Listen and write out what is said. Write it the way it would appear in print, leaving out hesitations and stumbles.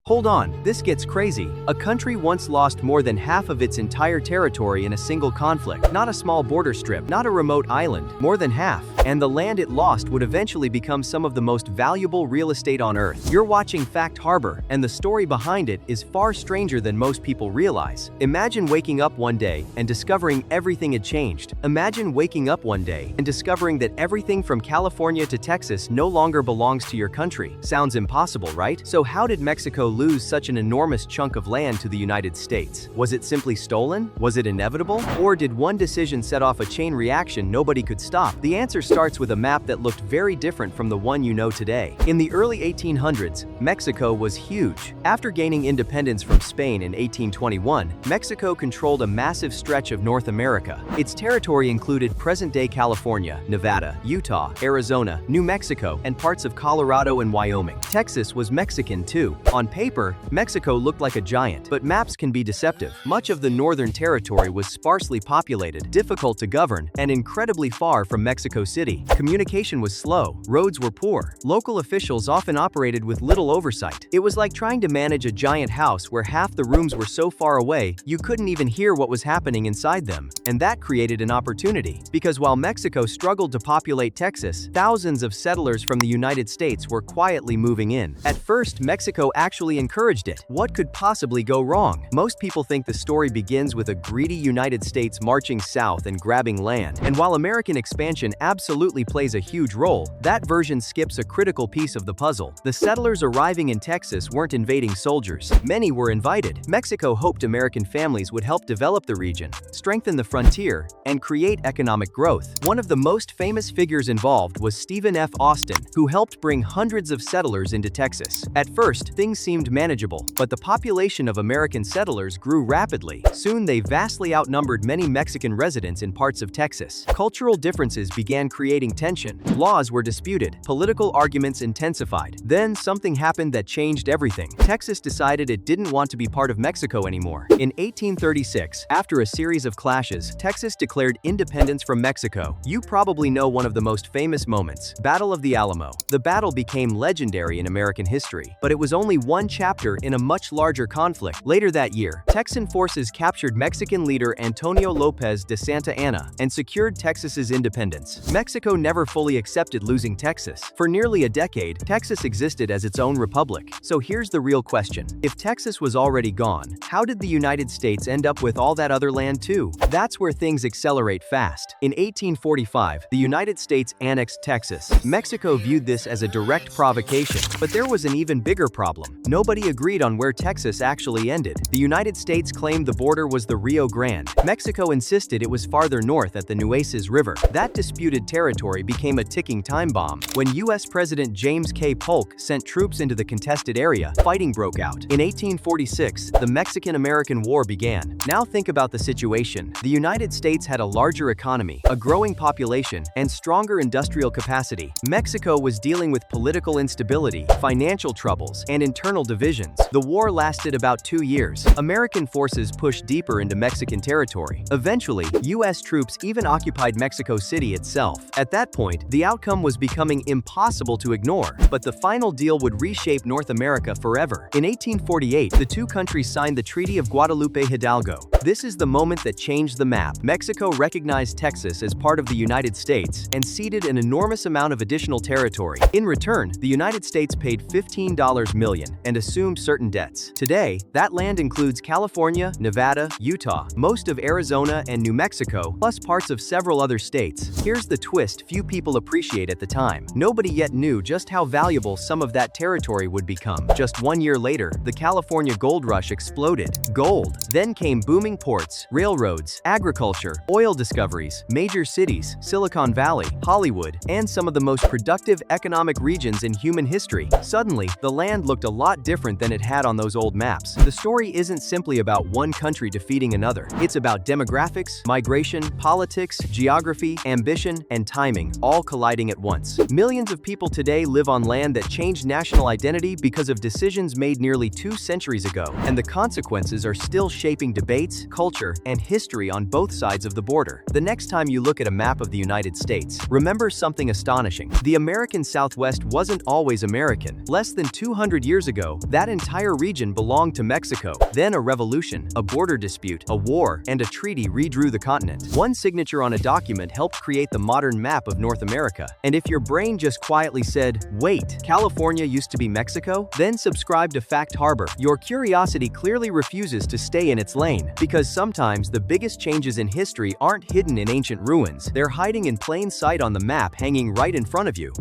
Hold on, this gets crazy. A country once lost more than half of its entire territory in a single conflict. Not a small border strip, not a remote island, more than half. And the land it lost would eventually become some of the most valuable real estate on Earth. You're watching Fact Harbor, and the story behind it is far stranger than most people realize. Imagine waking up one day and discovering everything had changed. Imagine waking up one day and discovering that everything from California to Texas no longer belongs to your country. Sounds impossible, right? So how did Mexico lose such an enormous chunk of land to the United States? Was it simply stolen? Was it inevitable? Or did one decision set off a chain reaction nobody could stop? The answer starts with a map that looked very different from the one you know today. In the early 1800s, Mexico was huge. After gaining independence from Spain in 1821, Mexico controlled a massive stretch of North America. Its territory included present-day California, Nevada, Utah, Arizona, New Mexico, and parts of Colorado and Wyoming. Texas was Mexican too. On paper, Mexico looked like a giant, but maps can be deceptive. Much of the northern territory was sparsely populated, difficult to govern, and incredibly far from Mexico City. Communication was slow, roads were poor, local officials often operated with little oversight. It was like trying to manage a giant house where half the rooms were so far away you couldn't even hear what was happening inside them. And that created an opportunity, because while Mexico struggled to populate Texas, thousands of settlers from the United States were quietly moving in. At first, Mexico actually encouraged it. What could possibly go wrong? Most people think the story begins with a greedy United States marching south and grabbing land. And while American expansion absolutely plays a huge role, that version skips a critical piece of the puzzle. The settlers arriving in Texas weren't invading soldiers. Many were invited. Mexico hoped American families would help develop the region, strengthen the frontier, and create economic growth. One of the most famous figures involved was Stephen F. Austin, who helped bring hundreds of settlers into Texas. At first, things seemed manageable, but the population of American settlers grew rapidly. Soon they vastly outnumbered many Mexican residents in parts of Texas. Cultural differences began creating tension. Laws were disputed. Political arguments intensified. Then something happened that changed everything. Texas decided it didn't want to be part of Mexico anymore. In 1836, after a series of clashes, Texas declared independence from Mexico. You probably know one of the most famous moments, Battle of the Alamo. The battle became legendary in American history, but it was only one chapter in a much larger conflict. Later that year, Texan forces captured Mexican leader Antonio Lopez de Santa Anna and secured Texas's independence. Mexico never fully accepted losing Texas. For nearly a decade, Texas existed as its own republic. So here's the real question. If Texas was already gone, how did the United States end up with all that other land too? That's where things accelerate fast. In 1845, the United States annexed Texas. Mexico viewed this as a direct provocation, but there was an even bigger problem. Nobody agreed on where Texas actually ended. The United States claimed the border was the Rio Grande. Mexico insisted it was farther north at the Nueces River. That disputed territory became a ticking time bomb. When U.S. President James K. Polk sent troops into the contested area, fighting broke out. In 1846, the Mexican-American War began. Now think about the situation. The United States had a larger economy, a growing population, and stronger industrial capacity. Mexico was dealing with political instability, financial troubles, and internal divisions. The war lasted about 2 years. American forces pushed deeper into Mexican territory. Eventually, U.S. troops even occupied Mexico City itself. At that point, the outcome was becoming impossible to ignore, but the final deal would reshape North America forever. In 1848, the two countries signed the Treaty of Guadalupe Hidalgo. This is the moment that changed the map. Mexico recognized Texas as part of the United States and ceded an enormous amount of additional territory. In return, the United States paid $15 million and assumed certain debts. Today, that land includes California, Nevada, Utah, most of Arizona and New Mexico, plus parts of several other states. Here's the twist few people appreciate at the time. Nobody yet knew just how valuable some of that territory would become. Just 1 year later, the California gold rush exploded. Gold. Then came booming ports, railroads, agriculture, oil discoveries, major cities, Silicon Valley, Hollywood, and some of the most productive economic regions in human history. Suddenly, the land looked a lot different than it had on those old maps. The story isn't simply about one country defeating another. It's about demographics, migration, politics, geography, ambition, and timing, all colliding at once. Millions of people today live on land that changed national identity because of decisions made nearly 2 centuries ago, and the consequences are still shaping debates, culture, and history on both sides of the border. The next time you look at a map of the United States, remember something astonishing. The American Southwest wasn't always American. Less than 200 years ago, that entire region belonged to Mexico. Then a revolution, a border dispute, a war, and a treaty redrew the continent. One signature on a document helped create the modern map of North America. And if your brain just quietly said, "Wait, California used to be Mexico?" then subscribe to Fact Harbor. Your curiosity clearly refuses to stay in its lane, because sometimes the biggest changes in history aren't hidden in ancient ruins. They're hiding in plain sight on the map hanging right in front of you.